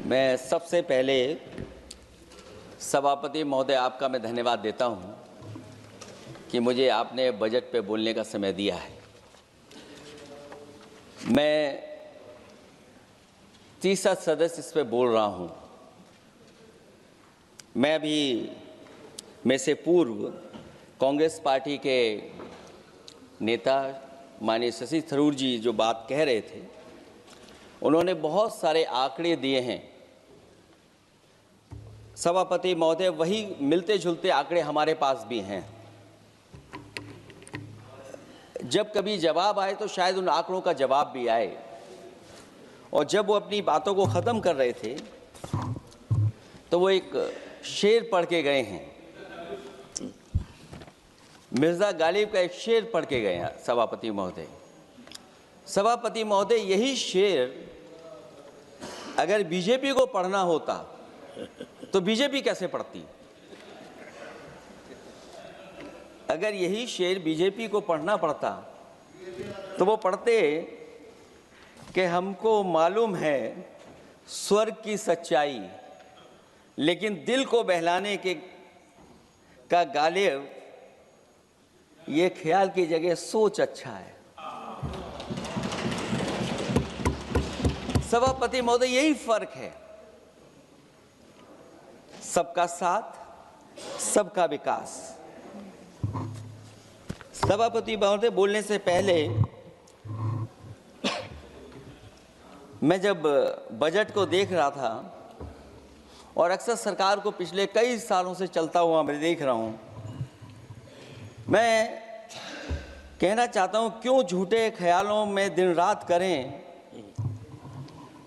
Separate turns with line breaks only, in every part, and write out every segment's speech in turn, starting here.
मैं सबसे पहले सभापति महोदय आपका मैं धन्यवाद देता हूं कि मुझे आपने बजट पे बोलने का समय दिया है। मैं तीसरा सदस्य इस पे बोल रहा हूं। मैं अभी में से पूर्व कांग्रेस पार्टी के नेता माननीय शशि थरूर जी जो बात कह रहे थे, उन्होंने बहुत सारे आंकड़े दिए हैं। सभापति महोदय, वही मिलते जुलते आंकड़े हमारे पास भी हैं। जब कभी जवाब आए तो शायद उन आंकड़ों का जवाब भी आए। और जब वो अपनी बातों को ख़त्म कर रहे थे तो वो एक शेर पढ़ के गए हैं। मिर्ज़ा गालिब का एक शेर पढ़ के गए हैं सभापति महोदय। सभापति महोदय, यही शेर अगर बीजेपी को पढ़ना होता तो बीजेपी कैसे पढ़ती? अगर यही शेर बीजेपी को पढ़ना पड़ता तो वो पढ़ते कि हमको मालूम है स्वर्ग की सच्चाई, लेकिन दिल को बहलाने के का गालिब ये ख्याल की जगह सोच अच्छा है। सभापति महोदय, यही फर्क है। सबका साथ, सबका विकास। सभापति महोदय, बोलने से पहले मैं जब बजट को देख रहा था और अक्सर सरकार को पिछले कई सालों से चलता हुआ मैं देख रहा हूं, मैं कहना चाहता हूं, क्यों झूठे ख्यालों में दिन रात करें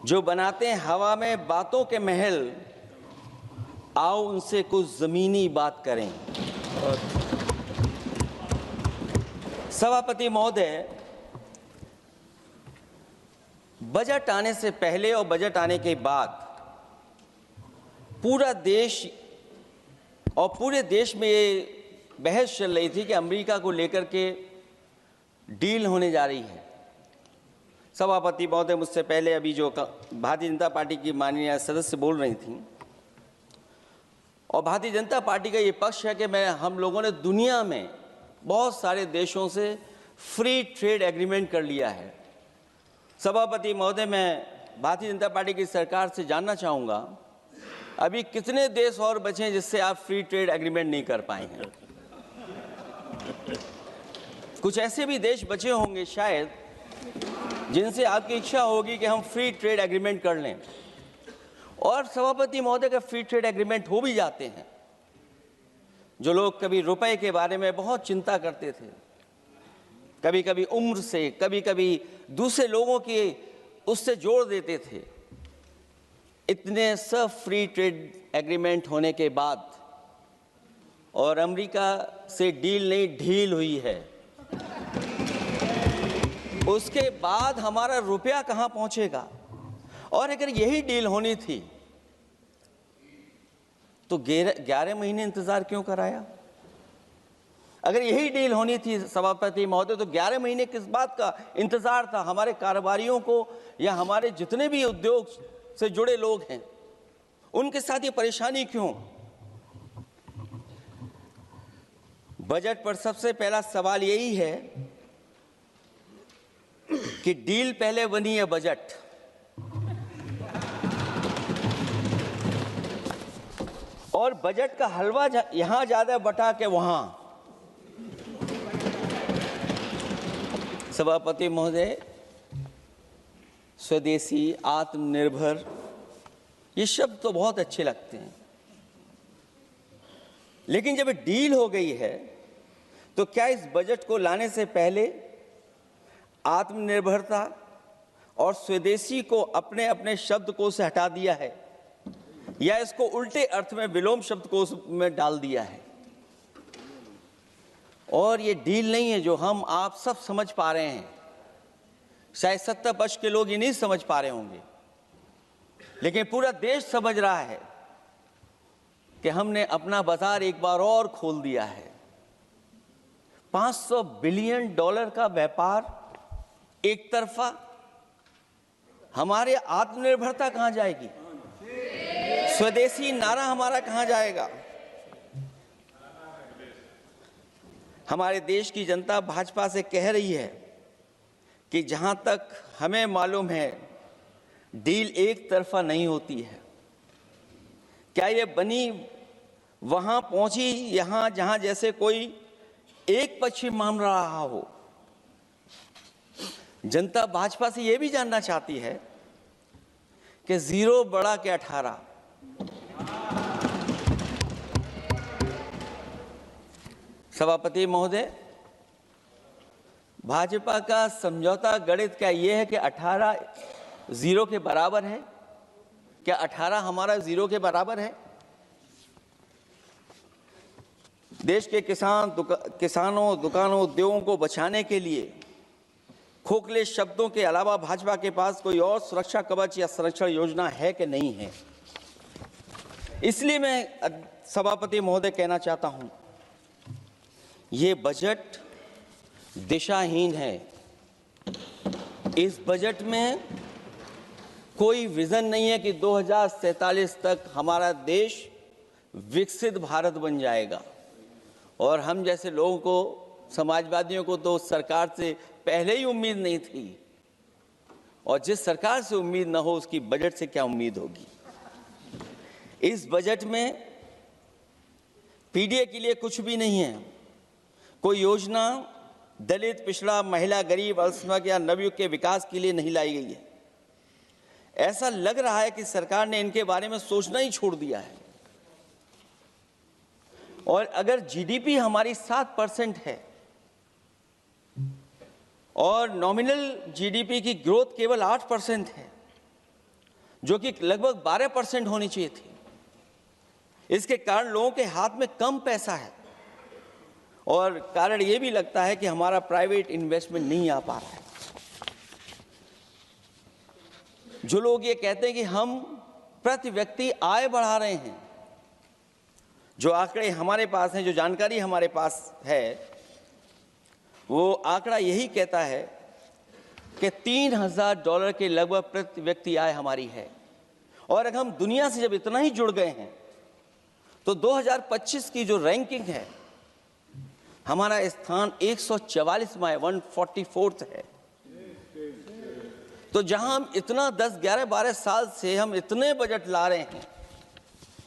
जो बनाते हैं हवा में बातों के महल, आओ उनसे कुछ जमीनी बात करें। सभापति महोदय, बजट आने से पहले और बजट आने के बाद पूरा देश और पूरे देश में ये बहस चल रही थी कि अमेरिका को लेकर के डील होने जा रही है। सभापति महोदय, मुझसे पहले अभी जो भारतीय जनता पार्टी की माननीय सदस्य बोल रही थी, और भारतीय जनता पार्टी का ये पक्ष है कि हम लोगों ने दुनिया में बहुत सारे देशों से फ्री ट्रेड एग्रीमेंट कर लिया है। सभापति महोदय, मैं भारतीय जनता पार्टी की सरकार से जानना चाहूँगा, अभी कितने देश और बचे हैं जिससे आप फ्री ट्रेड एग्रीमेंट नहीं कर पाए हैं? कुछ ऐसे भी देश बचे होंगे शायद जिनसे आपकी इच्छा होगी कि हम फ्री ट्रेड एग्रीमेंट कर लें। और सभापति महोदय, का फ्री ट्रेड एग्रीमेंट हो भी जाते हैं। जो लोग कभी रुपए के बारे में बहुत चिंता करते थे, कभी कभी उम्र से, कभी कभी दूसरे लोगों के उससे जोड़ देते थे, इतने सब फ्री ट्रेड एग्रीमेंट होने के बाद और अमेरिका से डील नहीं ढील हुई है, उसके बाद हमारा रुपया कहां पहुंचेगा? और अगर यही डील होनी थी तो 11 महीने इंतजार क्यों कराया? अगर यही डील होनी थी सभापति महोदय, तो 11 महीने किस बात का इंतजार था? हमारे कारोबारियों को या हमारे जितने भी उद्योग से जुड़े लोग हैं, उनके साथ ये परेशानी क्यों? बजट पर सबसे पहला सवाल यही है कि डील पहले बनी है बजट। और बजट का हलवा यहां ज्यादा बटा के वहां। सभापति महोदय, स्वदेशी, आत्मनिर्भर, ये शब्द तो बहुत अच्छे लगते हैं, लेकिन जब डील हो गई है तो क्या इस बजट को लाने से पहले आत्मनिर्भरता और स्वदेशी को अपने अपने शब्दकोश से हटा दिया है, या इसको उल्टे अर्थ में विलोम शब्दकोश में डाल दिया है? और ये डील नहीं है जो हम आप सब समझ पा रहे हैं। शायद 70 वर्ष के लोग ये नहीं समझ पा रहे होंगे, लेकिन पूरा देश समझ रहा है कि हमने अपना बाजार एक बार और खोल दिया है। $500 बिलियन का व्यापार एक तरफा, हमारे आत्मनिर्भरता कहां जाएगी? स्वदेशी नारा हमारा कहां जाएगा? हमारे देश की जनता भाजपा से कह रही है कि जहां तक हमें मालूम है डील एक तरफा नहीं होती है। क्या ये बनी वहां पहुंची यहां जहां जैसे कोई एक पक्ष मान रहा हो? जनता भाजपा से यह भी जानना चाहती है कि 0 बड़ा के 18। सभापति महोदय, भाजपा का समझौता गणित क्या यह है कि 18 0 के बराबर है? क्या 18 हमारा 0 के बराबर है? देश के किसानों, दुकानों, उद्योगों को बचाने के लिए खोखले शब्दों के अलावा भाजपा के पास कोई और सुरक्षा कवच या संरक्षण योजना है कि नहीं है? इसलिए मैं सभापति महोदय कहना चाहता हूं, ये बजट दिशाहीन है। इस बजट में कोई विजन नहीं है कि 2047 तक हमारा देश विकसित भारत बन जाएगा। और हम जैसे लोगों को, समाजवादियों को तो सरकार से पहले ही उम्मीद नहीं थी, और जिस सरकार से उम्मीद ना हो उसकी बजट से क्या उम्मीद होगी। इस बजट में पीडीए के लिए कुछ भी नहीं है। कोई योजना दलित, पिछड़ा, महिला, गरीब, अल्पसंख्यक या नवयुवक के विकास के लिए नहीं लाई गई है। ऐसा लग रहा है कि सरकार ने इनके बारे में सोचना ही छोड़ दिया है। और अगर जीडीपी हमारी 7% है और नॉमिनल जीडीपी की ग्रोथ केवल 8% है, जो कि लगभग 12% होनी चाहिए थी, इसके कारण लोगों के हाथ में कम पैसा है। और कारण यह भी लगता है कि हमारा प्राइवेट इन्वेस्टमेंट नहीं आ पा रहा है। जो लोग ये कहते हैं कि हम प्रति व्यक्ति आय बढ़ा रहे हैं, जो आंकड़े हमारे पास हैं, जो जानकारी हमारे पास है, वो आंकड़ा यही कहता है कि $3000 के लगभग प्रति व्यक्ति आय हमारी है। और अगर हम दुनिया से जब इतना ही जुड़ गए हैं तो 2025 की जो रैंकिंग है, हमारा स्थान 144वां है, 144th है। तो जहां हम इतना 10, 11, 12 साल से हम इतने बजट ला रहे हैं,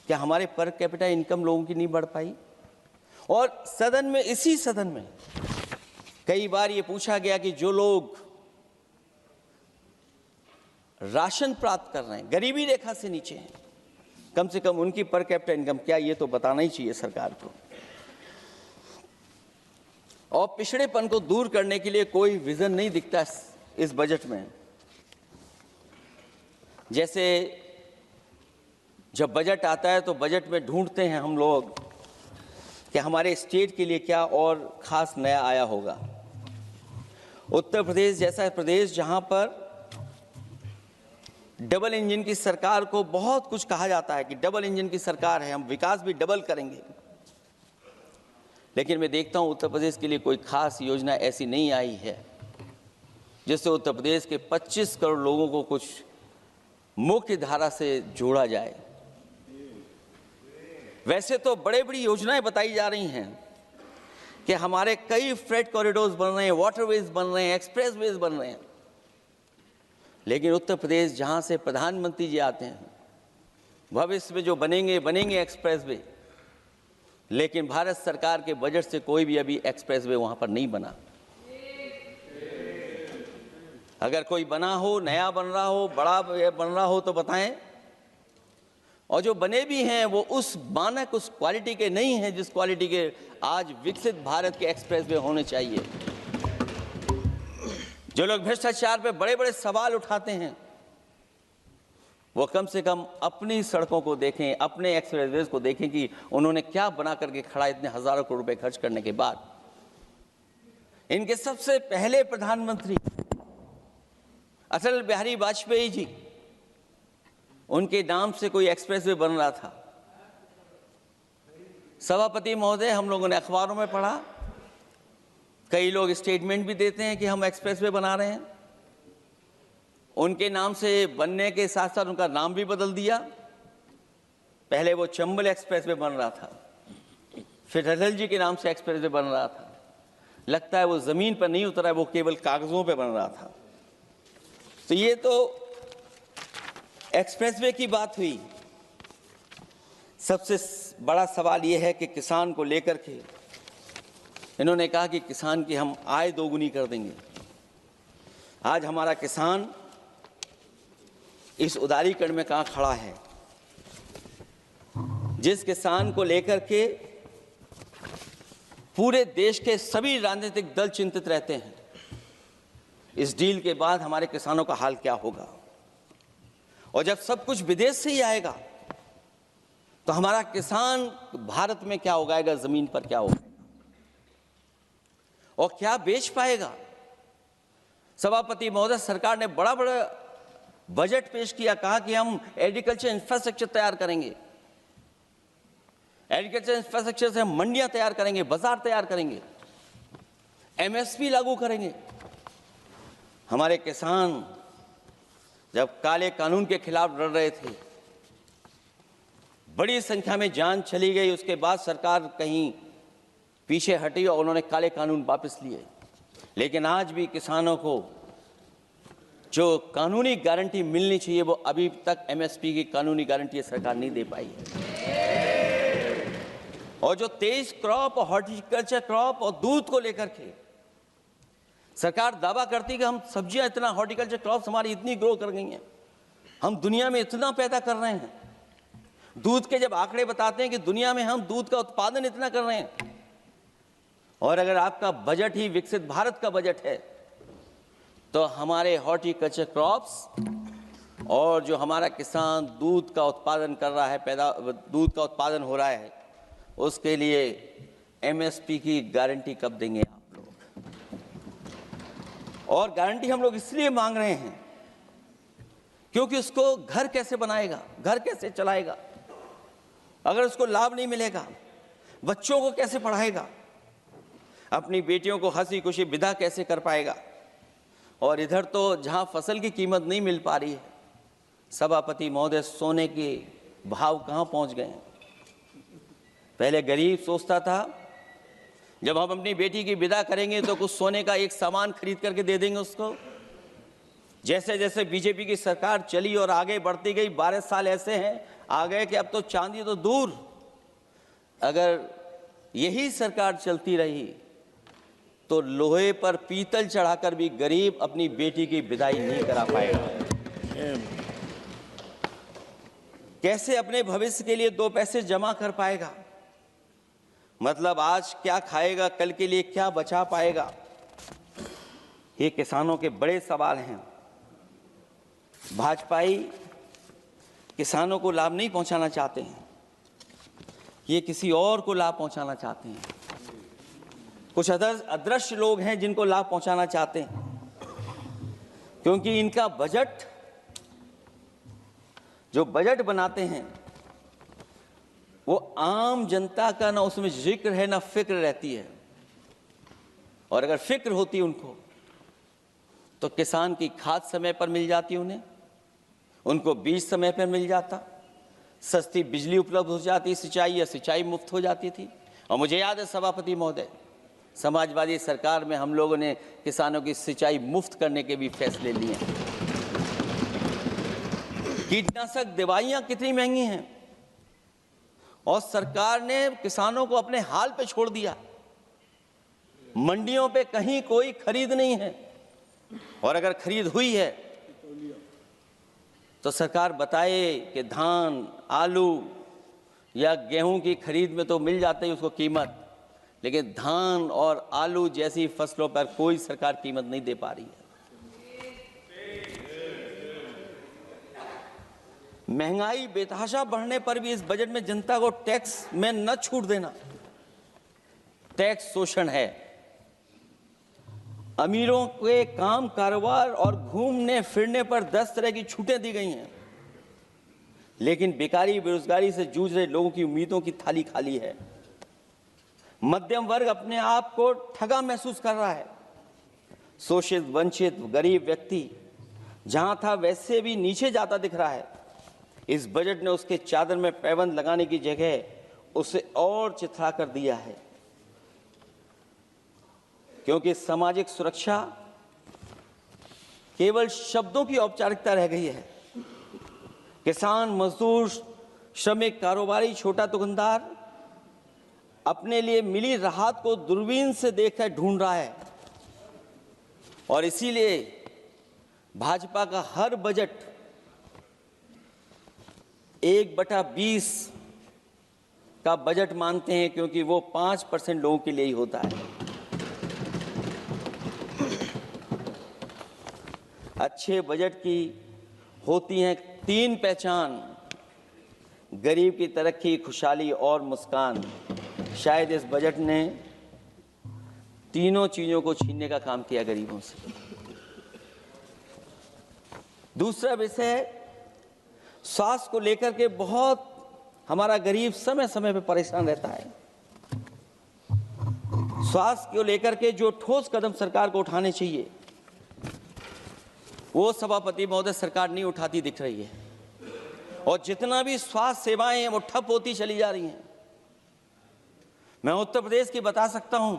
क्या हमारे पर कैपिटा इनकम लोगों की नहीं बढ़ पाई? और सदन में, इसी सदन में कई बार ये पूछा गया कि जो लोग राशन प्राप्त कर रहे हैं, गरीबी रेखा से नीचे हैं, कम से कम उनकी पर कैपिटा इनकम क्या, ये तो बताना ही चाहिए सरकार को। और पिछड़ेपन को दूर करने के लिए कोई विजन नहीं दिखता इस बजट में। जैसे जब बजट आता है तो बजट में ढूंढते हैं हम लोग कि हमारे स्टेट के लिए क्या और खास नया आया होगा। उत्तर प्रदेश जैसा प्रदेश जहां पर डबल इंजन की सरकार को बहुत कुछ कहा जाता है कि डबल इंजन की सरकार है, हम विकास भी डबल करेंगे, लेकिन मैं देखता हूं उत्तर प्रदेश के लिए कोई खास योजना ऐसी नहीं आई है जिससे उत्तर प्रदेश के 25 करोड़ लोगों को कुछ मुख्य धारा से जोड़ा जाए। वैसे तो बड़ी बड़ी योजनाएं बताई जा रही हैं कि हमारे कई फ्रेट कॉरिडोर्स बन रहे हैं, वाटरवेज बन रहे हैं, एक्सप्रेसवेज बन रहे हैं, लेकिन उत्तर प्रदेश जहां से प्रधानमंत्री जी आते हैं, भविष्य में जो बनेंगे एक्सप्रेसवे, लेकिन भारत सरकार के बजट से कोई भी अभी एक्सप्रेसवे वहां पर नहीं बना। अगर कोई बना हो, नया बन रहा हो, बड़ा बन रहा हो तो बताएं। और जो बने भी हैं वो उस मानक, उस क्वालिटी के नहीं हैं जिस क्वालिटी के आज विकसित भारत के एक्सप्रेसवे होने चाहिए। जो लोग भ्रष्टाचार पे बड़े बड़े सवाल उठाते हैं, वो कम से कम अपनी सड़कों को देखें, अपने एक्सप्रेसवेज को देखें कि उन्होंने क्या बना करके खड़ा इतने हजारों करोड़ रुपए खर्च करने के बाद। इनके सबसे पहले प्रधानमंत्री अटल बिहारी वाजपेयी जी, उनके नाम से कोई एक्सप्रेसवे बन रहा था। सभापति महोदय, हम लोगों ने अखबारों में पढ़ा, कई लोग स्टेटमेंट भी देते हैं कि हम एक्सप्रेसवे बना रहे हैं। उनके नाम से बनने के साथ साथ उनका नाम भी बदल दिया। पहले वो चंबल एक्सप्रेस वे बन रहा था, फिर अटल जी के नाम से एक्सप्रेस वे बन रहा था। लगता है वो जमीन पर नहीं उतरा है, वो केवल कागजों पे बन रहा था। तो ये तो एक्सप्रेसवे की बात हुई। सबसे बड़ा सवाल ये है कि किसान को लेकर के इन्होंने कहा कि किसान की हम आय दोगुनी कर देंगे। आज हमारा किसान इस उदारीकरण में कहाँ खड़ा है? जिस किसान को लेकर के पूरे देश के सभी राजनीतिक दल चिंतित रहते हैं, इस डील के बाद हमारे किसानों का हाल क्या होगा? और जब सब कुछ विदेश से ही आएगा तो हमारा किसान भारत में क्या उगाएगा, जमीन पर क्या उगाएगा और क्या बेच पाएगा? सभापति महोदय, सरकार ने बड़ा बजट पेश किया, कहा कि हम एग्रीकल्चर इंफ्रास्ट्रक्चर तैयार करेंगे, एग्रीकल्चर इंफ्रास्ट्रक्चर से हम मंडियां तैयार करेंगे, बाजार तैयार करेंगे, एमएसपी लागू करेंगे। हमारे किसान जब काले कानून के खिलाफ लड़ रहे थे, बड़ी संख्या में जान चली गई, उसके बाद सरकार कहीं पीछे हटी और उन्होंने काले कानून वापस लिए। लेकिन आज भी किसानों को जो कानूनी गारंटी मिलनी चाहिए वो अभी तक एमएसपी की कानूनी गारंटी सरकार नहीं दे पाई है। और जो 23 क्रॉप और हॉर्टिकल्चर क्रॉप और दूध को लेकर के सरकार दावा करती है कि हम सब्जियां इतना, हॉर्टिकल्चर क्रॉप्स हमारी इतनी ग्रो कर गई हैं, हम दुनिया में इतना पैदा कर रहे हैं। दूध के जब आंकड़े बताते हैं कि दुनिया में हम दूध का उत्पादन इतना कर रहे हैं, और अगर आपका बजट ही विकसित भारत का बजट है तो हमारे हॉर्टिकल्चर क्रॉप्स और जो हमारा किसान दूध का उत्पादन कर रहा है, दूध का उत्पादन हो रहा है, उसके लिए एमएसपी की गारंटी कब देंगे आप लोग? और गारंटी हम लोग इसलिए मांग रहे हैं क्योंकि उसको घर कैसे बनाएगा, घर कैसे चलाएगा, अगर उसको लाभ नहीं मिलेगा, बच्चों को कैसे पढ़ाएगा, अपनी बेटियों को हंसी खुशी विदा कैसे कर पाएगा? और इधर तो जहां फसल की कीमत नहीं मिल पा रही है, सभापति महोदय, सोने के भाव कहां पहुंच गए हैं? पहले गरीब सोचता था जब हम अपनी बेटी की विदा करेंगे तो कुछ सोने का एक सामान खरीद करके दे देंगे उसको। जैसे जैसे बीजेपी की सरकार चली और आगे बढ़ती गई, 12 साल ऐसे हैं आ गए कि अब तो चांदी तो दूर, अगर यही सरकार चलती रही तो लोहे पर पीतल चढ़ाकर भी गरीब अपनी बेटी की विदाई नहीं करा पाएगा। कैसे अपने भविष्य के लिए 2 पैसे जमा कर पाएगा? मतलब आज क्या खाएगा, कल के लिए क्या बचा पाएगा? ये किसानों के बड़े सवाल हैं। भाजपाई किसानों को लाभ नहीं पहुंचाना चाहते हैं, ये किसी और को लाभ पहुंचाना चाहते हैं। कुछ अदृश्य लोग हैं जिनको लाभ पहुंचाना चाहते हैं, क्योंकि इनका बजट, जो बजट बनाते हैं वो आम जनता का ना उसमें जिक्र है ना फिक्र रहती है। और अगर फिक्र होती उनको तो किसान की खाद समय पर मिल जाती, उनको बीज समय पर मिल जाता, सस्ती बिजली उपलब्ध हो जाती, सिंचाई या सिंचाई मुफ्त हो जाती थी। और मुझे याद है सभापति महोदय, समाजवादी सरकार में हम लोगों ने किसानों की सिंचाई मुफ्त करने के भी फैसले लिए। कीटनाशक दवाइयां कितनी महंगी हैं और सरकार ने किसानों को अपने हाल पे छोड़ दिया। मंडियों पे कहीं कोई खरीद नहीं है, और अगर खरीद हुई है तो सरकार बताए कि धान, आलू या गेहूं की खरीद में तो मिल जाती है उसको कीमत, लेकिन धान और आलू जैसी फसलों पर कोई सरकार कीमत नहीं दे पा रही है। महंगाई बेतहाशा बढ़ने पर भी इस बजट में जनता को टैक्स में न छूट देना टैक्स शोषण है। अमीरों के काम, कारोबार और घूमने फिरने पर 10 तरह की छूटें दी गई हैं, लेकिन बेकारी, बेरोजगारी से जूझ रहे लोगों की उम्मीदों की थाली खाली है। मध्यम वर्ग अपने आप को ठगा महसूस कर रहा है। शोषित, वंचित, गरीब व्यक्ति जहां था वैसे भी नीचे जाता दिख रहा है। इस बजट ने उसके चादर में पैबंद लगाने की जगह उसे और चिथड़ा कर दिया है, क्योंकि सामाजिक सुरक्षा केवल शब्दों की औपचारिकता रह गई है। किसान, मजदूर, श्रमिक, कारोबारी, छोटा दुकानदार अपने लिए मिली राहत को दूरबीन से देखकर ढूंढ रहा है, और इसीलिए भाजपा का हर बजट 1/20 का बजट मानते हैं, क्योंकि वो 5% लोगों के लिए ही होता है। अच्छे बजट की होती हैं 3 पहचान: गरीब की तरक्की, खुशहाली और मुस्कान। शायद इस बजट ने तीनों चीजों को छीनने का काम किया गरीबों से। दूसरा विषय स्वास्थ्य को लेकर के बहुत हमारा गरीब समय समय पे परेशान रहता है। स्वास्थ्य को लेकर के जो ठोस कदम सरकार को उठाने चाहिए, वो सभापति महोदय सरकार नहीं उठाती दिख रही है, और जितना भी स्वास्थ्य सेवाएं हैं वो ठप होती चली जा रही हैं। मैं उत्तर प्रदेश की बता सकता हूं,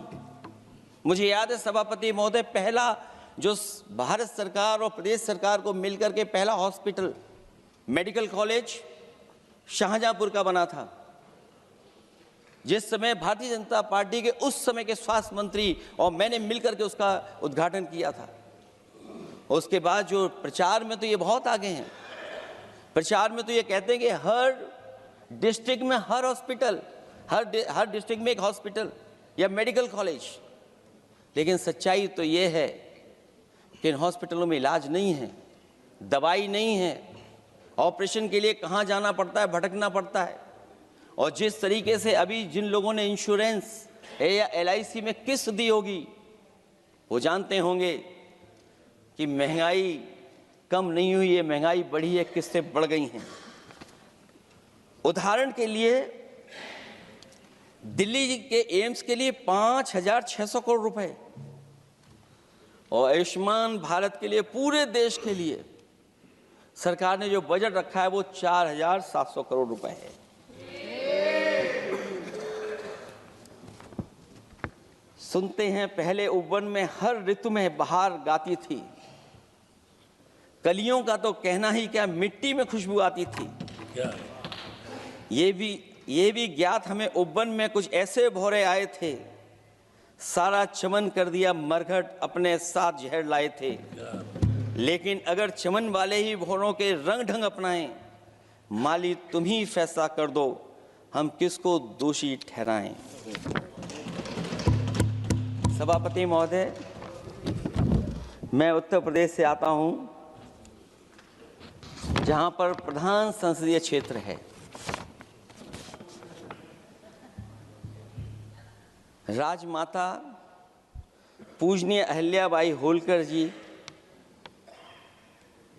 मुझे याद है सभापति महोदय, पहला जो भारत सरकार और प्रदेश सरकार को मिलकर के पहला हॉस्पिटल, मेडिकल कॉलेज शाहजहांपुर का बना था, जिस समय भारतीय जनता पार्टी के उस समय के स्वास्थ्य मंत्री और मैंने मिलकर के उसका उद्घाटन किया था। उसके बाद जो प्रचार में तो ये बहुत आगे हैं, प्रचार में तो ये कहते हैं कि हर डिस्ट्रिक्ट में हर हॉस्पिटल, हर डिस्ट्रिक्ट में एक हॉस्पिटल या मेडिकल कॉलेज, लेकिन सच्चाई तो ये है कि इन हॉस्पिटलों में इलाज नहीं है, दवाई नहीं है, ऑपरेशन के लिए कहाँ जाना पड़ता है, भटकना पड़ता है। और जिस तरीके से अभी जिन लोगों ने इंश्योरेंस या LIC में किस्त दी होगी, वो जानते होंगे कि महंगाई कम नहीं हुई है, महंगाई बढ़ी है, किस्तें बढ़ गई हैं। उदाहरण के लिए दिल्ली के एम्स के लिए 5,600 करोड़ रुपए, और आयुष्मान भारत के लिए पूरे देश के लिए सरकार ने जो बजट रखा है वो 4,700 करोड़ रुपए है। सुनते हैं पहले उपवन में हर ऋतु में बहार गाती थी, कलियों का तो कहना ही क्या, मिट्टी में खुशबू आती थी। क्या? ये भी ज्ञात हमें उपवन में कुछ ऐसे भौरे आए थे, सारा चमन कर दिया मरघट, अपने साथ जहर लाए थे। लेकिन अगर चमन वाले ही भौरों के रंग ढंग अपनाएं, माली तुम ही फैसला कर दो, हम किसको दोषी ठहराएं। सभापति महोदय, मैं उत्तर प्रदेश से आता हूं, जहां पर प्रधान संसदीय क्षेत्र है। राजमाता पूजनीय अहिल्याबाई होलकर जी,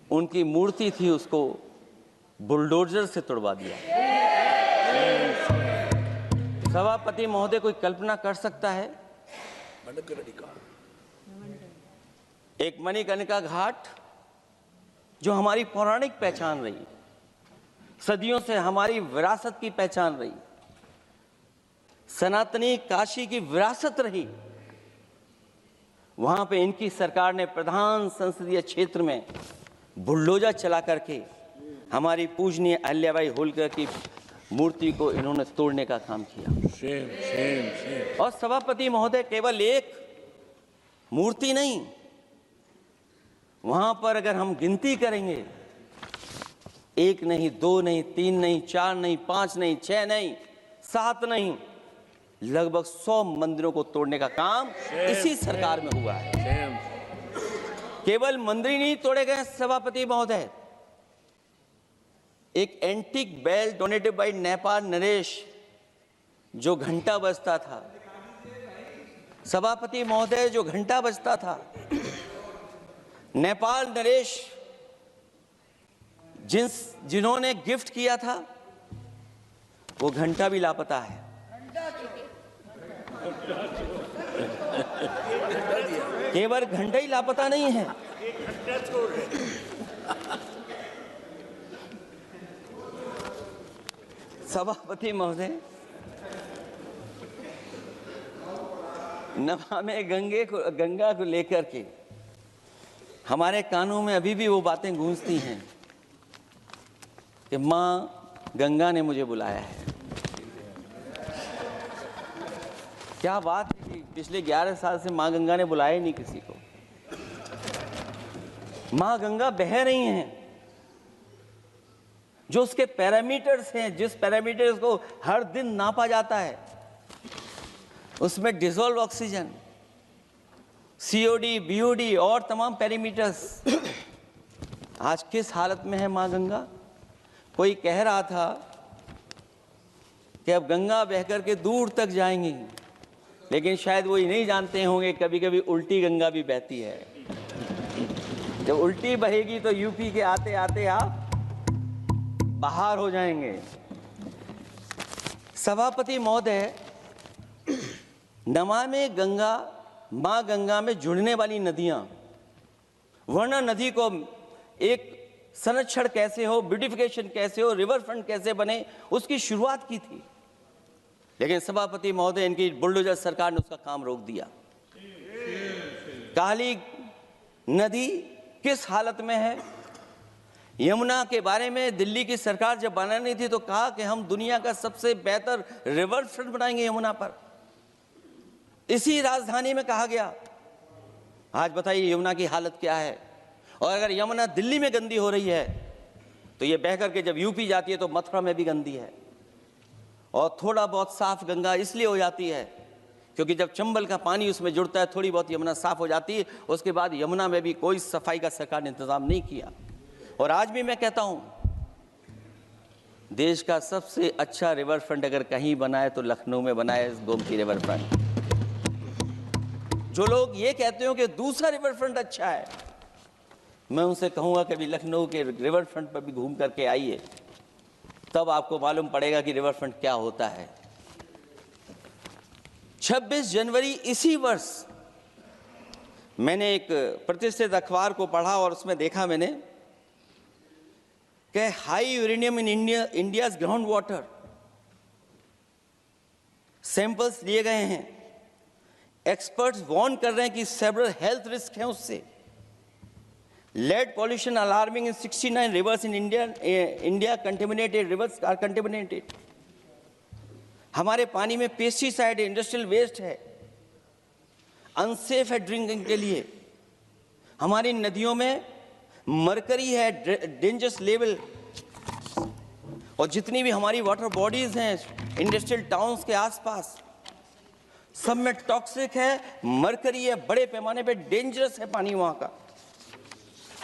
उनकी मूर्ति थी, उसको बुलडोजर से तोड़वा दिया। सभापति महोदय, कोई कल्पना कर सकता है एक मणिकर्णिका घाट जो हमारी पौराणिक पहचान रही, सदियों से हमारी विरासत की पहचान रही, सनातनी काशी की विरासत रही, वहां पे इनकी सरकार ने प्रधान संसदीय क्षेत्र में बुलडोजर चला करके हमारी पूजनीय अहिल्याबाई होलकर की मूर्ति को इन्होंने तोड़ने का काम किया। और सभापति महोदय, केवल एक मूर्ति नहीं, वहां पर अगर हम गिनती करेंगे, 1 नहीं, 2 नहीं, 3 नहीं, 4 नहीं, 5 नहीं, 6 नहीं, 7 नहीं, लगभग 100 मंदिरों को तोड़ने का काम इसी सरकार में हुआ है। केवल मंदिर नहीं तोड़े गए सभापति महोदय, एक antique bell donated by Nepal नरेश, जो घंटा बजता था, सभापति महोदय, जो घंटा बजता था, नेपाल नरेश जिन्होंने गिफ्ट किया था, वो घंटा भी लापता है। केवल घंटा ही लापता नहीं है, सभापति महोदय, नमामि गंगा को लेकर के हमारे कानों में अभी भी वो बातें गूंजती हैं कि माँ गंगा ने मुझे बुलाया है। क्या बात है कि पिछले 11 साल से माँ गंगा ने बुलाया ही नहीं किसी को। माँ गंगा बह रही हैं, जो उसके पैरामीटर्स हैं, जिस पैरामीटर्स को हर दिन नापा जाता है, उसमें डिसॉल्व ऑक्सीजन, सीओडी, बीओडी और तमाम पैरामीटर्स, आज किस हालत में है माँ गंगा। कोई कह रहा था कि अब गंगा बह करके दूर तक जाएंगी, लेकिन शायद वो ये नहीं जानते होंगे कभी कभी उल्टी गंगा भी बहती है। जब उल्टी बहेगी तो यूपी के आते आते आप बाहर हो जाएंगे। सभापति महोदय, नमामि गंगा, मां गंगा में जुड़ने वाली नदियां, वरना नदी को एक संरक्षण कैसे हो, ब्यूटिफिकेशन कैसे हो, रिवर फ्रंट कैसे बने, उसकी शुरुआत की थी। लेकिन सभापति महोदय, इनकी बुलडोजर सरकार ने उसका काम रोक दिया। काली नदी किस हालत में है। यमुना के बारे में दिल्ली की सरकार जब बनानी थी तो कहा कि हम दुनिया का सबसे बेहतर रिवर फ्रंट बनाएंगे यमुना पर। इसी राजधानी में कहा गया। आज बताइए यमुना की हालत क्या है। और अगर यमुना दिल्ली में गंदी हो रही है तो ये बह करके जब यूपी जाती है तो मथुरा में भी गंदी है। और थोड़ा बहुत साफ गंगा इसलिए हो जाती है क्योंकि जब चंबल का पानी उसमें जुड़ता है, थोड़ी बहुत यमुना साफ हो जाती है। उसके बाद यमुना में भी कोई सफाई का सरकार ने इंतजाम नहीं किया। और आज भी मैं कहता हूं, देश का सबसे अच्छा रिवर फ्रंट अगर कहीं बना है तो लखनऊ में बना है, गोमती रिवर फ्रंट। जो लोग ये कहते हो कि दूसरा रिवर फ्रंट अच्छा है, मैं उनसे कहूंगा कि अभी लखनऊ के रिवर फ्रंट पर भी घूम करके आइए, तब आपको मालूम पड़ेगा कि रिवर फ्रंट क्या होता है। 26 जनवरी इसी वर्ष मैंने एक प्रतिष्ठित अखबार को पढ़ा और उसमें देखा मैंने कि high uranium in India's ground water samples लिए गए हैं। एक्सपर्ट्स वार्न कर रहे हैं कि सेवरल हेल्थ रिस्क हैं उससे। Lead pollution alarming in 69 rivers in India contaminated, rivers are contaminated. हमारे पानी में पेस्टिसाइड है, इंडस्ट्रियल वेस्ट है, अनसेफ है ड्रिंकिंग के लिए। हमारी नदियों में मरकरी है, डेंजरस लेवल। और जितनी भी हमारी वाटर बॉडीज हैं इंडस्ट्रियल टाउन्स के आसपास, सब में टॉक्सिक है, मरकरी है, बड़े पैमाने पे डेंजरस है पानी वहां का।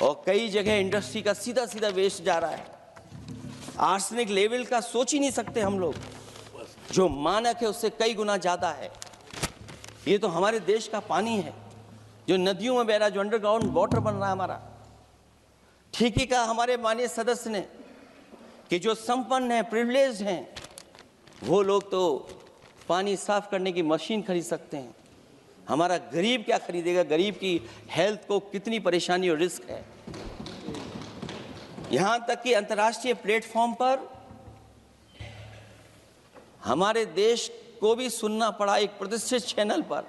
और कई जगह इंडस्ट्री का सीधा सीधा वेस्ट जा रहा है। आर्सेनिक लेवल का सोच ही नहीं सकते हम लोग, जो मानक है उससे कई गुना ज्यादा है। ये तो हमारे देश का पानी है जो नदियों में बह रहा है, जो अंडरग्राउंड वाटर बन रहा है हमारा। ठीक ही कहा हमारे माननीय सदस्य ने कि जो संपन्न हैं, प्रिविलेज्ड हैं, वो लोग तो पानी साफ करने की मशीन खरीद सकते हैं। हमारा गरीब क्या खरीदेगा। गरीब की हेल्थ को कितनी परेशानी और रिस्क है। यहां तक कि अंतर्राष्ट्रीय प्लेटफॉर्म पर हमारे देश को भी सुनना पड़ा एक प्रतिष्ठित चैनल पर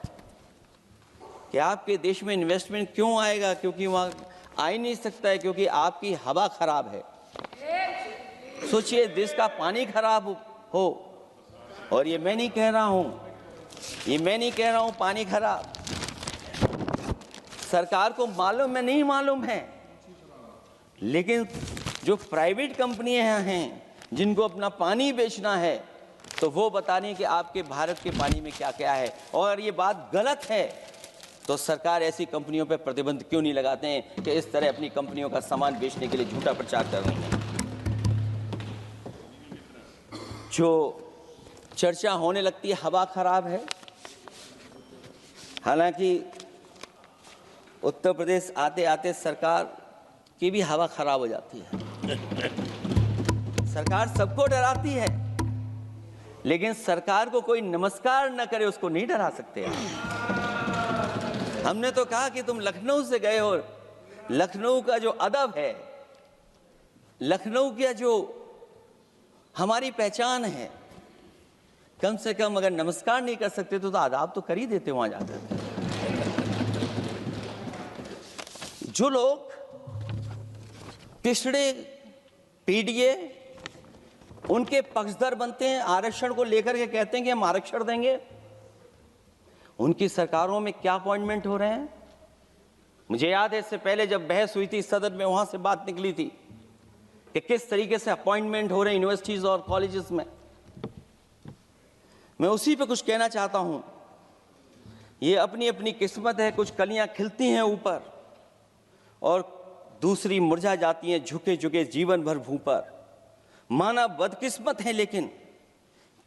कि आपके देश में इन्वेस्टमेंट क्यों आएगा, क्योंकि वहां आ ही नहीं सकता है, क्योंकि आपकी हवा खराब है। सोचिए, देश का पानी खराब हो, और ये मैं नहीं कह रहा हूं, पानी खराब सरकार को मालूम है, नहीं मालूम है, लेकिन जो प्राइवेट कंपनियां हैं जिनको अपना पानी बेचना है, तो वो बता रही है कि आपके भारत के पानी में क्या क्या है। और ये बात गलत है तो सरकार ऐसी कंपनियों पर प्रतिबंध क्यों नहीं लगाते हैं कि इस तरह अपनी कंपनियों का सामान बेचने के लिए झूठा प्रचार कर रही हैं। जो चर्चा होने लगती है हवा खराब है, हालांकि उत्तर प्रदेश आते आते सरकार की भी हवा खराब हो जाती है। सरकार सबको डराती है, लेकिन सरकार को कोई नमस्कार न करे उसको नहीं डरा सकते आप। हमने तो कहा कि तुम लखनऊ से गए हो, लखनऊ का जो अदब है, लखनऊ का जो हमारी पहचान है। कम से कम अगर नमस्कार नहीं कर सकते तो आदाब तो कर ही देते वहां जाकर। जो लोग पिछड़े पीडीए उनके पक्षधर बनते हैं, आरक्षण को लेकर के कहते हैं कि हम आरक्षण देंगे, उनकी सरकारों में क्या अपॉइंटमेंट हो रहे हैं। मुझे याद है इससे पहले जब बहस हुई थी सदन में, वहां से बात निकली थी कि किस तरीके से अपॉइंटमेंट हो रहे हैं यूनिवर्सिटीज और कॉलेजेस में। मैं उसी पे कुछ कहना चाहता हूं। ये अपनी अपनी किस्मत है, कुछ कलियां खिलती हैं ऊपर और दूसरी मुरझा जाती हैं झुके झुके जीवन भर भूं पर। माना बदकिस्मत है, लेकिन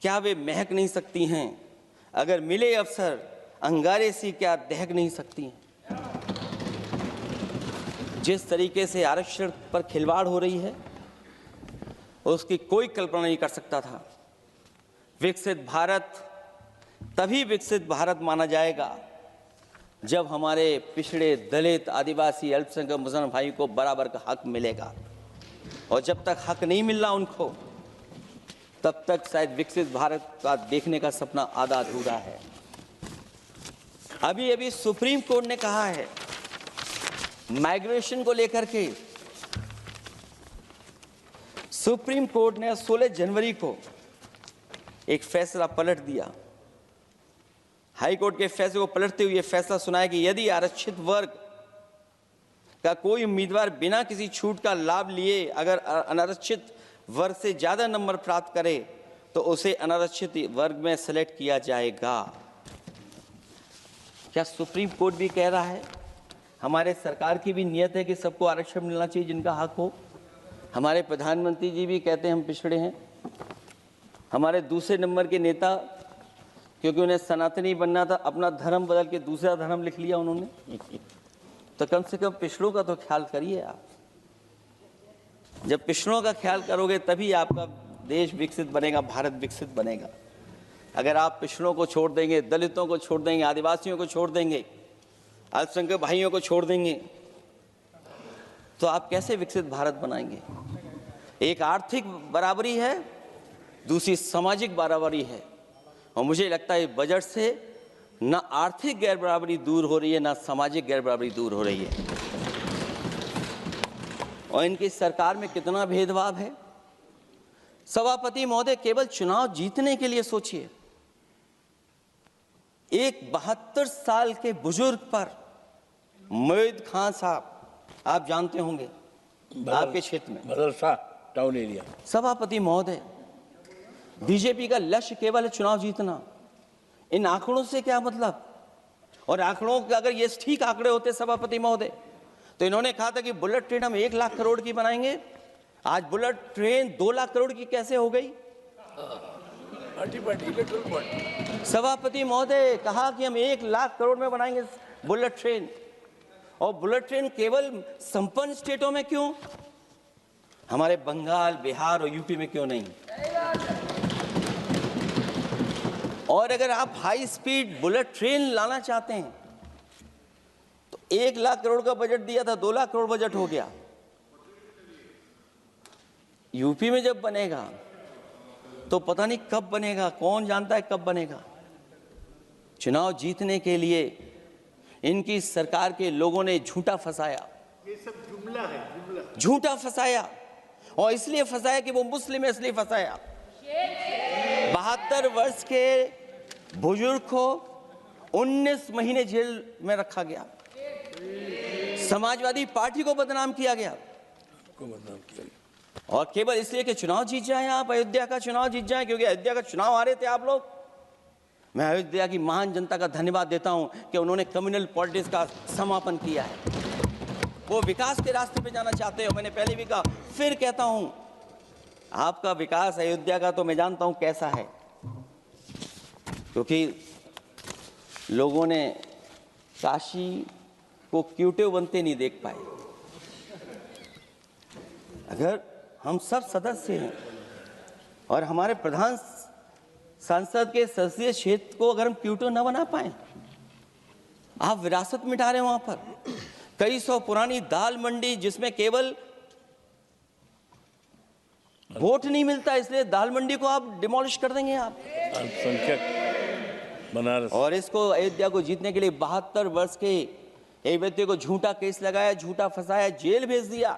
क्या वे महक नहीं सकती हैं? अगर मिले अवसर अंगारे सी क्या दहक नहीं सकती हैं? जिस तरीके से आरक्षण पर खिलवाड़ हो रही है उसकी कोई कल्पना नहीं कर सकता था। विकसित भारत तभी विकसित भारत माना जाएगा जब हमारे पिछड़े, दलित, आदिवासी, अल्पसंख्यक मुसलमान भाई को बराबर का हक मिलेगा। और जब तक हक नहीं मिल रहा उनको, तब तक शायद विकसित भारत का देखने का सपना आधा अधूरा है। अभी अभी सुप्रीम कोर्ट ने कहा है माइग्रेशन को लेकर के, सुप्रीम कोर्ट ने 16 जनवरी को एक फैसला पलट दिया। हाई कोर्ट के फैसले को पलटते हुए फैसला सुनाया कि यदि आरक्षित वर्ग का कोई उम्मीदवार बिना किसी छूट का लाभ लिए अगर अनारक्षित वर्ग से ज्यादा नंबर प्राप्त करे तो उसे अनारक्षित वर्ग में सेलेक्ट किया जाएगा। क्या सुप्रीम कोर्ट भी कह रहा है? हमारे सरकार की भी नियत है कि सबको आरक्षण मिलना चाहिए जिनका हक हो। हमारे प्रधानमंत्री जी भी कहते हैं हम पिछड़े हैं। हमारे दूसरे नंबर के नेता, क्योंकि उन्हें सनातनी बनना था, अपना धर्म बदल के दूसरा धर्म लिख लिया उन्होंने। तो कम से कम पिछड़ों का तो ख्याल करिए आप। जब पिछड़ों का ख्याल करोगे तभी आपका देश विकसित बनेगा, भारत विकसित बनेगा। अगर आप पिछड़ों को छोड़ देंगे, दलितों को छोड़ देंगे, आदिवासियों को छोड़ देंगे, अल्पसंख्यक भाइयों को छोड़ देंगे, तो आप कैसे विकसित भारत बनाएंगे? एक आर्थिक बराबरी है, दूसरी सामाजिक बराबरी है। और मुझे लगता है बजट से न आर्थिक गैर बराबरी दूर हो रही है, न सामाजिक गैर बराबरी दूर हो रही है। और इनकी सरकार में कितना भेदभाव है। सभापति महोदय, केवल चुनाव जीतने के लिए सोचिए। एक 72 साल के बुजुर्ग पर मोईद खान साहब, आप जानते होंगे आपके क्षेत्र में,
मदरसा टाउन एरिया।
सभापति महोदय, बीजेपी का लक्ष्य केवल है चुनाव जीतना। इन आंकड़ों से क्या मतलब? और आंकड़ों के अगर ये ठीक आंकड़े होते सभापति महोदय, तो इन्होंने कहा था कि बुलेट ट्रेन हम 1 लाख करोड़ की बनाएंगे। आज बुलेट ट्रेन 2 लाख करोड़ की कैसे हो गई? सभापति महोदय कहा कि हम 1 लाख करोड़ में बनाएंगे बुलेट ट्रेन। और बुलेट ट्रेन केवल संपन्न स्टेटों में क्यों? हमारे बंगाल, बिहार और यूपी में क्यों नहीं? और अगर आप हाई स्पीड बुलेट ट्रेन लाना चाहते हैं तो 1 लाख करोड़ का बजट दिया था, 2 लाख करोड़ बजट हो गया। यूपी में जब बनेगा तो पता नहीं कब बनेगा, कौन जानता है कब बनेगा। चुनाव जीतने के लिए इनकी सरकार के लोगों ने झूठा फंसाया।
ये सब जुमला है, जुमला।
झूठा फंसाया, और इसलिए फंसाया कि वो मुस्लिम है, इसलिए फंसाया। 72 वर्ष के बुजुर्ग को 19 महीने जेल में रखा गया। समाजवादी पार्टी को बदनाम किया गया, और केवल इसलिए कि चुनाव जीत जाए आप, अयोध्या का चुनाव जीत जाए, क्योंकि अयोध्या का चुनाव हारे थे आप लोग। मैं अयोध्या की महान जनता का धन्यवाद देता हूं कि उन्होंने कम्युनल पॉलिटिक्स का समापन किया है। वो विकास के रास्ते पे जाना चाहते हो। मैंने पहले भी कहा, फिर कहता हूं, आपका विकास अयोध्या का तो मैं जानता हूं कैसा है, क्योंकि लोगों ने काशी को क्यूटिव बनते नहीं देख पाए। अगर हम सब सदस्य हैं और हमारे प्रधान सांसद के संसदीय क्षेत्र को अगर हम क्यूटिव न बना पाए, आप विरासत मिटा रहे हैं। वहां पर कई सौ पुरानी दाल मंडी, जिसमें केवल वोट नहीं मिलता, इसलिए दाल मंडी को आप डिमोलिश कर देंगे आप।
अल्पसंख्यक बनारस
और इसको अयोध्या को जीतने के लिए 72 वर्ष के एक व्यक्ति को झूठा केस लगाया, झूठा फंसाया, जेल भेज दिया।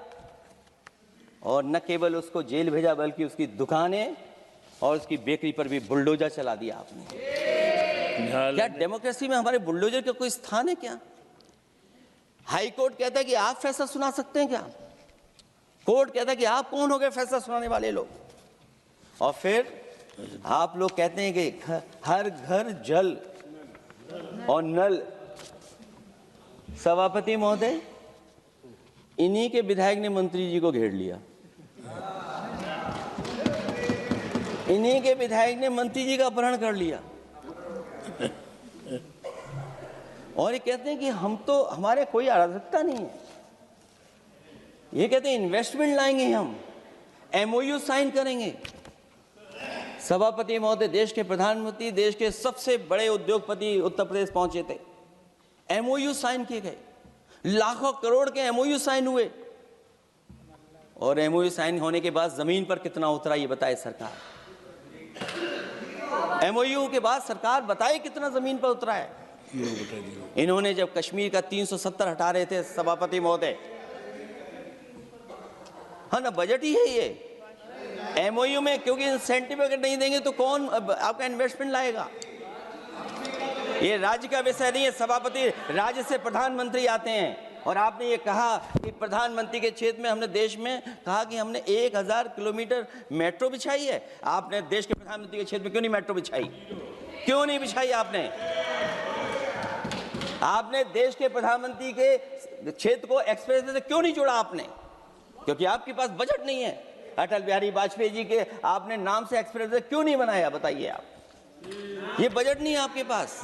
और न केवल उसको जेल भेजा बल्कि उसकी दुकानें और उसकी बेकरी पर भी बुलडोजर चला दिया आपने। क्या डेमोक्रेसी में हमारे बुलडोजर का कोई स्थान है क्या? हाई कोर्ट कहता है कि आप फैसला सुना सकते हैं क्या? कोर्ट कहता है कि आप कौन हो गए फैसला सुनाने वाले लोग? और फिर आप लोग कहते हैं कि हर घर जल और नल। सभापति महोदय, इन्हीं के विधायक ने मंत्री जी को घेर लिया, इन्हीं के विधायक ने मंत्री जी का अपहरण कर लिया और ये कहते हैं कि हम तो, हमारे कोई अराजकता नहीं है। ये कहते हैं इन्वेस्टमेंट लाएंगे, हम एमओयू साइन करेंगे। सभापति महोदय, देश के प्रधानमंत्री, देश के सबसे बड़े उद्योगपति उत्तर प्रदेश पहुंचे थे, एमओयू साइन किए गए, लाखों करोड़ के एमओयू साइन हुए। और एमओयू साइन होने के बाद जमीन पर कितना उतरा ये बताए सरकार। एमओयू के बाद सरकार बताए कितना जमीन पर उतरा है। इन्होंने जब कश्मीर का 370 हटा रहे थे सभापति महोदय, हाँ ना, बजट ही है ये एमओयू में, क्योंकि इंसेंटिव अगर नहीं देंगे तो कौन आपका इन्वेस्टमेंट लाएगा? ये राज्य का विषय नहीं है सभापति, राज्य से प्रधानमंत्री आते हैं। और आपने ये कहा कि प्रधानमंत्री के क्षेत्र में हमने देश में कहा कि हमने 1000 किलोमीटर मेट्रो बिछाई है। आपने देश के प्रधानमंत्री के क्षेत्र में क्यों नहीं मेट्रो बिछाई? क्यों नहीं बिछाई आपने? आपने देश के प्रधानमंत्री के क्षेत्र को एक्सप्रेस वे से क्यों नहीं जोड़ा आपने? क्योंकि आपके पास बजट नहीं है। अटल बिहारी वाजपेयी जी के आपने नाम से एक्सप्रेस वे क्यों नहीं बनाया? बताइए आप, ये बजट नहीं है आपके पास।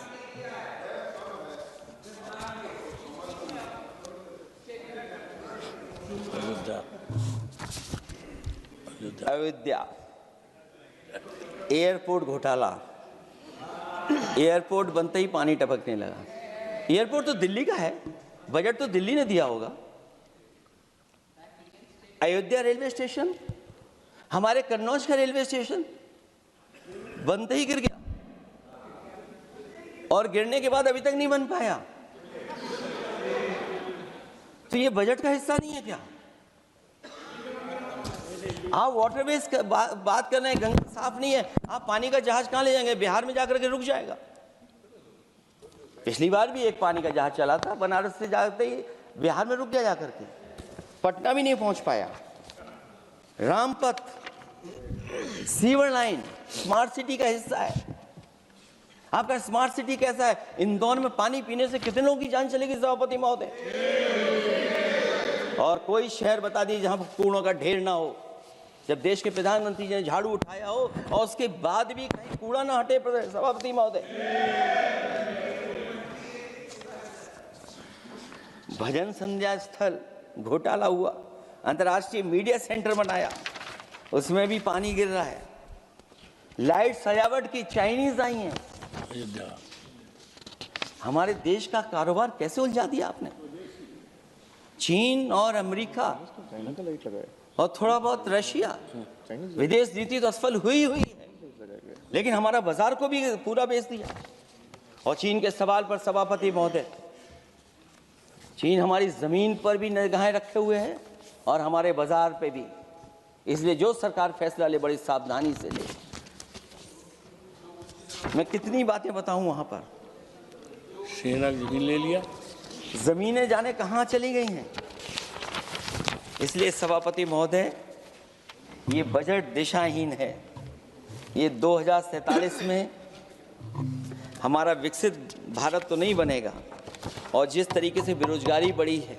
अयोध्या एयरपोर्ट घोटाला, एयरपोर्ट बनते ही पानी टपकने लगा। एयरपोर्ट तो दिल्ली का है, बजट तो दिल्ली ने दिया होगा। अयोध्या रेलवे स्टेशन, हमारे कन्नौज का रेलवे स्टेशन बनते ही गिर गया और गिरने के बाद अभी तक नहीं बन पाया। तो ये बजट का हिस्सा नहीं है क्या? आप वाटरवेज बात कर रहे हैं, गंगा साफ नहीं है, आप पानी का जहाज कहां ले जाएंगे? बिहार में जाकर के रुक जाएगा। पिछली बार भी एक पानी का जहाज चला था, बनारस से जाते ही बिहार में रुक गया, जाकर के पटना भी नहीं पहुंच पाया। Rampath, sewer line smart city का हिस्सा है। आपका स्मार्ट सिटी कैसा है? इंदौर में पानी पीने से कितने लोगों की जान चलेगी सभापति महोदय? और कोई शहर बता दीजिए जहां कूड़ों का ढेर ना हो। जब देश के प्रधानमंत्री जी ने झाड़ू उठाया हो और उसके बाद भी कहीं कूड़ा ना हटे सभापति महोदय। भजन संध्या स्थल घोटाला हुआ, अंतर्राष्ट्रीय मीडिया सेंटर बनाया, उसमें भी पानी गिर रहा है। लाइट सजावट की चाइनीज आई हैं। हमारे देश का कारोबार कैसे उलझा दिया आपने? चीन और अमेरिका और थोड़ा बहुत रशिया, विदेश नीति तो असफल हुई है, लेकिन हमारा बाजार को भी पूरा बेच दिया। और चीन के सवाल पर सभापति महोदय, चीन हमारी जमीन पर भी निगाहें रखे हुए है और हमारे बाजार पे भी। इसलिए जो सरकार फैसला ले बड़ी सावधानी से ले। मैं कितनी बातें बताऊं वहां पर।
सेना की जमीन ले लिया,
जमीनें जाने कहां चली गई हैं। इसलिए सभापति महोदय, ये बजट दिशाहीन है। ये 2047 में हमारा विकसित भारत तो नहीं बनेगा। और जिस तरीके से बेरोजगारी बढ़ी है,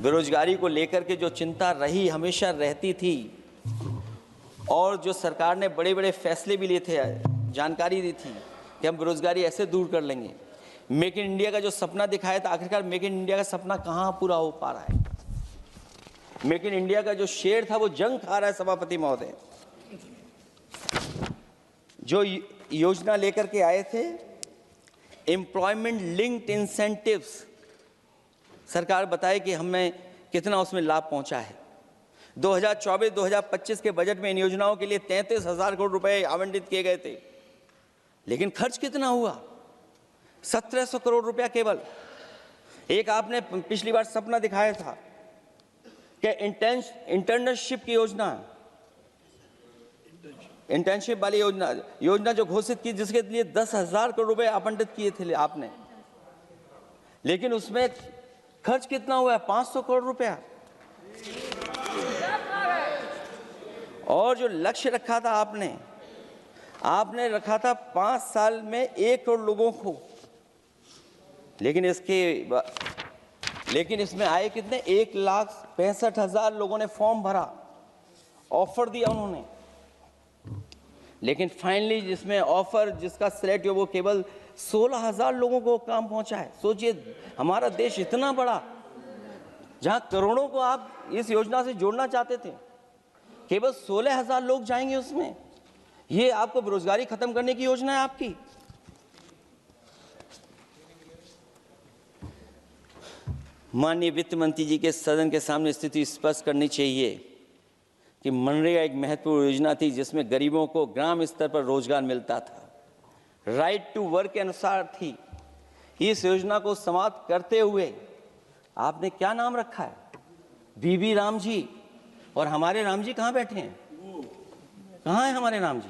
बेरोजगारी को लेकर के जो चिंता रही, हमेशा रहती थी, और जो सरकार ने बड़े बड़े फैसले भी लिए थे, जानकारी दी थी कि हम बेरोजगारी ऐसे दूर कर लेंगे। मेक इन इंडिया का जो सपना दिखाया था, आखिरकार मेक इन इंडिया का सपना कहाँ पूरा हो पा रहा है? मेक इन इंडिया का जो शेर था वो जंग खा रहा है सभापति महोदय। जो योजना लेकर के आए थे, एम्प्लॉयमेंट लिंक्ड इंसेंटिव्स, सरकार बताए कि हमें कितना उसमें लाभ पहुंचा है। 2024-2025 के बजट में इन योजनाओं के लिए 33,000 करोड़ रुपए आवंटित किए गए थे, लेकिन खर्च कितना हुआ? 1,700 करोड़ रुपया केवल। एक आपने पिछली बार सपना दिखाया था कि इंटर्नशिप की योजना, इंटर्नशिप वाली योजना जो घोषित की, जिसके लिए 10,000 करोड़ रुपए आवंटित किए थे आपने, लेकिन उसमें खर्च कितना हुआ है? 500 करोड़ रुपया। और जो लक्ष्य रखा था आपने रखा था 5 साल में 1 करोड़ लोगों को, लेकिन इसमें आए कितने? 1,65,000 लोगों ने फॉर्म भरा, ऑफर दिया उन्होंने, लेकिन फाइनली जिसमें ऑफर जिसका सिलेक्ट हो वो केवल 16,000 लोगों को काम पहुंचा है। सोचिए, हमारा देश इतना बड़ा, जहां करोड़ों को आप इस योजना से जोड़ना चाहते थे, केवल 16,000 लोग जाएंगे उसमें। ये आपको बेरोजगारी खत्म करने की योजना है आपकी। माननीय वित्त मंत्री जी के सदन के सामने स्थिति स्पष्ट करनी चाहिए कि मनरेगा एक महत्वपूर्ण योजना थी जिसमें गरीबों को ग्राम स्तर पर रोजगार मिलता था, राइट टू वर्क के अनुसार थी। इस योजना को समाप्त करते हुए आपने क्या नाम रखा है? बीबी राम जी। और हमारे राम जी कहाँ बैठे हैं? कहाँ है हमारे राम जी?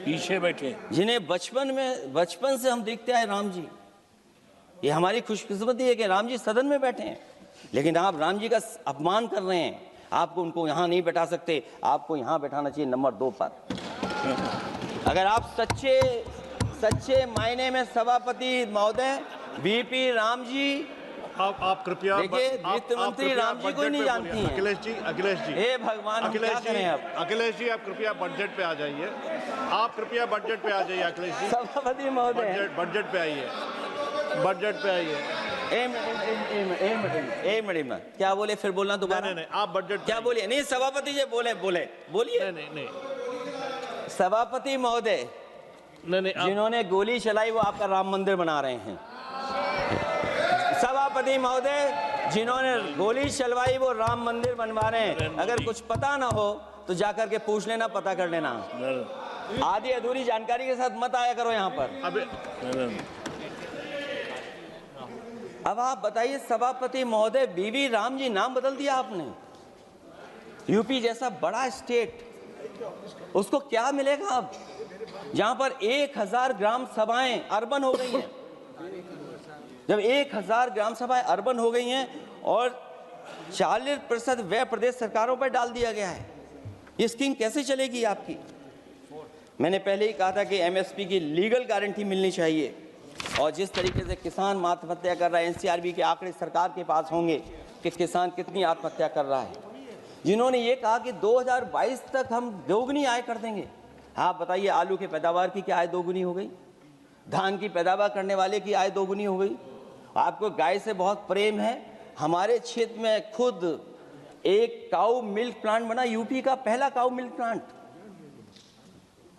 पीछे बैठे,
जिन्हें बचपन से हम देखते आए राम जी। ये हमारी खुशकिस्मती है कि राम जी सदन में बैठे हैं, लेकिन आप राम जी का अपमान कर रहे हैं। आपको उनको यहाँ नहीं बैठा सकते, आपको यहाँ बैठाना चाहिए नंबर 2 पर। अगर आप सच्चे मायने में सभापति महोदय बीपी राम जी,
आप कृपया
देखिए, वित्त मंत्री राम जी को नहीं जानती हैं।
अखिलेश जी
हे भगवान, हम क्या करें अब?
अखिलेश जी आप कृपया बजट पे आ जाइए। आप कृपया बजट पे आ जाइए अखिलेश जी।
सभापति महोदय
बजट पे आइए, बजट पे आइए।
एक मिनट क्या बोले? फिर बोलना दोबारा।
नहीं, आप बजट
क्या बोलिए? नहीं, सभापति जी बोलिए।
नहीं
सभापति महोदय,
नहीं
जिन्होंने गोली चलाई वो आपका राम मंदिर बना रहे हैं। सभापति महोदय, जिन्होंने गोली चलवाई वो राम मंदिर बनवा रहे हैं। अगर कुछ पता ना हो तो जाकर के पूछ लेना, पता कर लेना। आधी अधूरी जानकारी के साथ मत आया करो यहाँ पर। अब आप बताइए सभापति महोदय, बीवी राम जी नाम बदल दिया आपने। यूपी जैसा बड़ा स्टेट, उसको क्या मिलेगा अब, जहां पर 1,000 ग्राम सभाएं अर्बन हो गई हैं। जब 1,000 ग्राम सभाएं अर्बन हो गई हैं और 40% व्यय प्रदेश सरकारों पर डाल दिया गया है, ये स्कीम कैसे चलेगी आपकी? मैंने पहले ही कहा था कि एमएसपी की लीगल गारंटी मिलनी चाहिए। और जिस तरीके से किसान आत्महत्या कर रहा है, एनसीआरबी के आंकड़े सरकार के पास होंगे कि किसान कितनी आत्महत्या कर रहा है। जिन्होंने ये कहा कि 2022 तक हम दोगुनी आय कर देंगे। आप बताइए, आलू की पैदावार की क्या आय दोगुनी हो गई? धान की पैदावार करने वाले की आय दोगुनी हो गई। आपको गाय से बहुत प्रेम है। हमारे क्षेत्र में खुद एक काऊ मिल्क प्लांट बना, यूपी का पहला काऊ मिल्क प्लांट।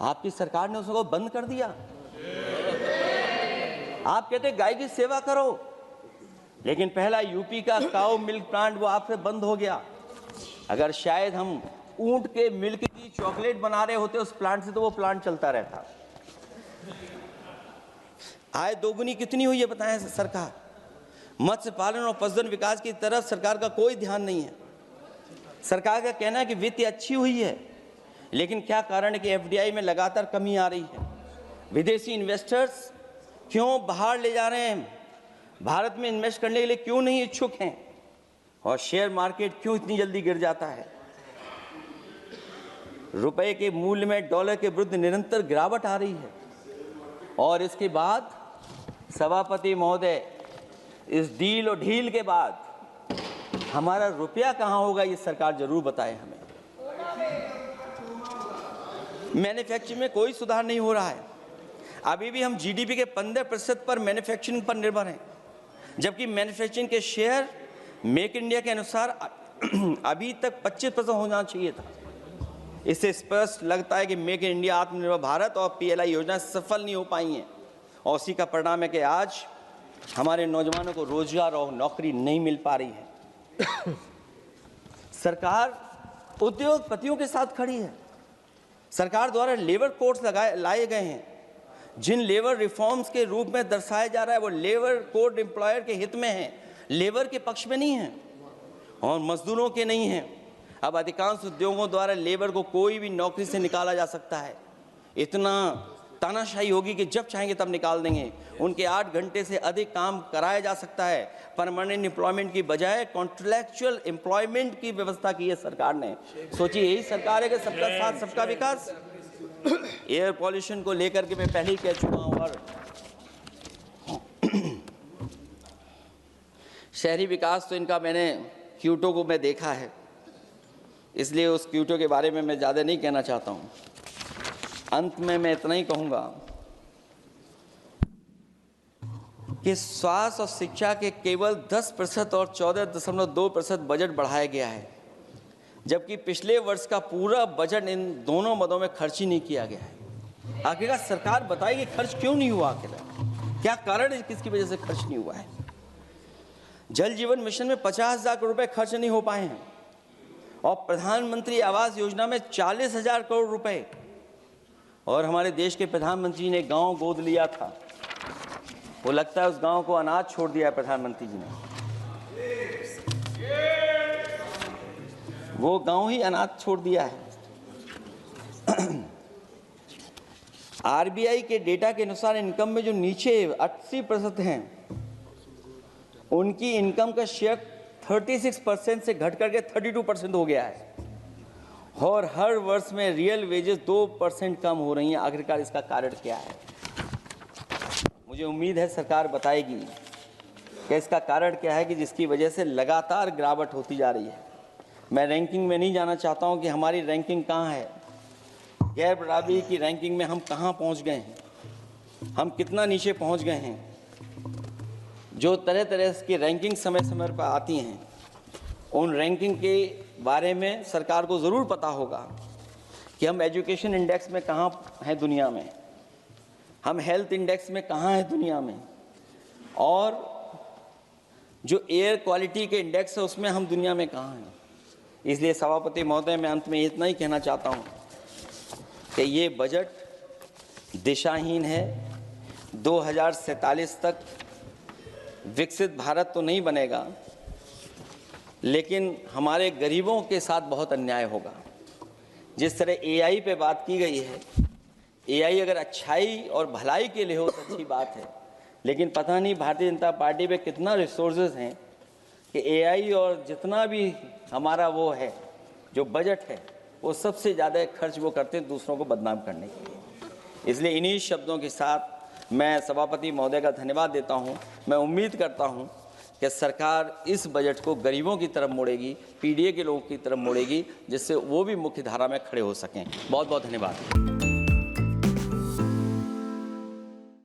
आपकी सरकार ने उसको बंद कर दिया। आप कहते गाय की सेवा करो, लेकिन पहला यूपी का काऊ मिल्क प्लांट वो आपसे बंद हो गया। अगर शायद हम ऊंट के मिल्क की चॉकलेट बना रहे होते उस प्लांट से, तो वो प्लांट चलता रहता। आय दोगुनी कितनी हुई है बताएं सरकार? मत्स्य पालन और पशुधन विकास की तरफ सरकार का कोई ध्यान नहीं है। सरकार का कहना है कि वित्त अच्छी हुई है, लेकिन क्या कारण है कि एफडीआई में लगातार कमी आ रही है? विदेशी इन्वेस्टर्स क्यों बाहर ले जा रहे हैं? भारत में इन्वेस्ट करने के लिए क्यों नहीं इच्छुक हैं? और शेयर मार्केट क्यों इतनी जल्दी गिर जाता है? रुपए के मूल्य में डॉलर के विरुद्ध निरंतर गिरावट आ रही है। और इसके बाद सभापति महोदय, इस डील और ढील के बाद हमारा रुपया कहां होगा, ये सरकार जरूर बताए हमें। मैन्युफैक्चरिंग में कोई सुधार नहीं हो रहा है। अभी भी हम जीडीपी के 15% पर मैन्युफैक्चरिंग पर निर्भर हैं, जबकि मैन्युफैक्चरिंग के शेयर मेक इंडिया के अनुसार अभी तक 25% होना चाहिए था। इससे स्पष्ट लगता है कि मेक इन इंडिया, आत्मनिर्भर भारत और पीएलआई योजना सफल नहीं हो पाई हैं, और उसी का परिणाम है कि आज हमारे नौजवानों को रोजगार और नौकरी नहीं मिल पा रही है। सरकार उद्योगपतियों के साथ खड़ी है। सरकार द्वारा लेबर कोड्स लाए गए हैं, जिन लेबर रिफॉर्म्स के रूप में दर्शाया जा रहा है वो लेबर कोड एम्प्लॉयर के हित में है, लेबर के पक्ष में नहीं है और मजदूरों के नहीं है। अब अधिकांश उद्योगों द्वारा लेबर को कोई भी नौकरी से निकाला जा सकता है। इतना तानाशाही होगी कि जब चाहेंगे तब निकाल देंगे। उनके 8 घंटे से अधिक काम कराया जा सकता है। परमानेंट एम्प्लॉयमेंट की बजाय कॉन्ट्रैक्चुअल एम्प्लॉयमेंट की व्यवस्था की है सरकार ने। सोचिए, यही सरकार है कि सबका साथ सबका विकास। एयर पॉल्यूशन को लेकर के मैं पहले ही कह चुका हूँ और शहरी विकास तो इनका मैंने क्योटो को मैं देखा है, इसलिए उस क्योटो के बारे में मैं ज़्यादा नहीं कहना चाहता हूँ। अंत में मैं इतना ही कहूँगा कि स्वास्थ्य और शिक्षा के केवल 10% और 14.2% बजट बढ़ाया गया है, जबकि पिछले वर्ष का पूरा बजट इन दोनों मदों में खर्च ही नहीं किया गया है। आखिरकार सरकार बताएगी खर्च क्यों नहीं हुआ, आखिर क्या कारण है, किसकी वजह से खर्च नहीं हुआ है। जल जीवन मिशन में 50,000 करोड़ रुपए खर्च नहीं हो पाए हैं और प्रधानमंत्री आवास योजना में 40,000 करोड़ रुपए, और हमारे देश के प्रधानमंत्री ने गांव गोद लिया था। वो लगता है उस गांव को अनाथ छोड़ दिया है प्रधानमंत्री जी ने। वो गांव ही अनाथ छोड़ दिया है। आरबीआई के डेटा के अनुसार इनकम में जो नीचे 80% हैं, उनकी इनकम का शेयर 36% से घट करके 32% हो गया है और हर वर्ष में रियल वेजेस 2% कम हो रही हैं। आखिरकार इसका कारण क्या है? मुझे उम्मीद है सरकार बताएगी कि इसका कारण क्या है कि जिसकी वजह से लगातार गिरावट होती जा रही है। मैं रैंकिंग में नहीं जाना चाहता हूं कि हमारी रैंकिंग कहां है, गैर बराबरी की रैंकिंग में हम कहां पहुंच गए हैं, हम कितना नीचे पहुंच गए हैं। जो तरह तरह की रैंकिंग समय समय पर आती हैं, उन रैंकिंग के बारे में सरकार को ज़रूर पता होगा कि हम एजुकेशन इंडेक्स में कहाँ हैं दुनिया में, हम हेल्थ इंडेक्स में कहाँ हैं दुनिया में, और जो एयर क्वालिटी के इंडेक्स है उसमें हम दुनिया में कहाँ हैं। इसलिए सभापति महोदय, मैं अंत में इतना ही कहना चाहता हूँ कि ये बजट दिशाहीन है। 2047 तक विकसित भारत तो नहीं बनेगा, लेकिन हमारे गरीबों के साथ बहुत अन्याय होगा। जिस तरह एआई पे बात की गई है, एआई अगर अच्छाई और भलाई के लिए हो तो अच्छी बात है, लेकिन पता नहीं भारतीय जनता पार्टी पे कितना रिसोर्सेज हैं कि एआई और जितना भी हमारा वो है जो बजट है वो सबसे ज़्यादा खर्च वो करते हैं दूसरों को बदनाम करने के लिए। इसलिए इन्हीं शब्दों के साथ मैं सभापति महोदय का धन्यवाद देता हूं। मैं उम्मीद करता हूं कि सरकार इस बजट को गरीबों की तरफ मोड़ेगी, पीडीए के लोगों की तरफ मोड़ेगी, जिससे वो भी मुख्य धारा में खड़े हो सकें। बहुत बहुत धन्यवाद।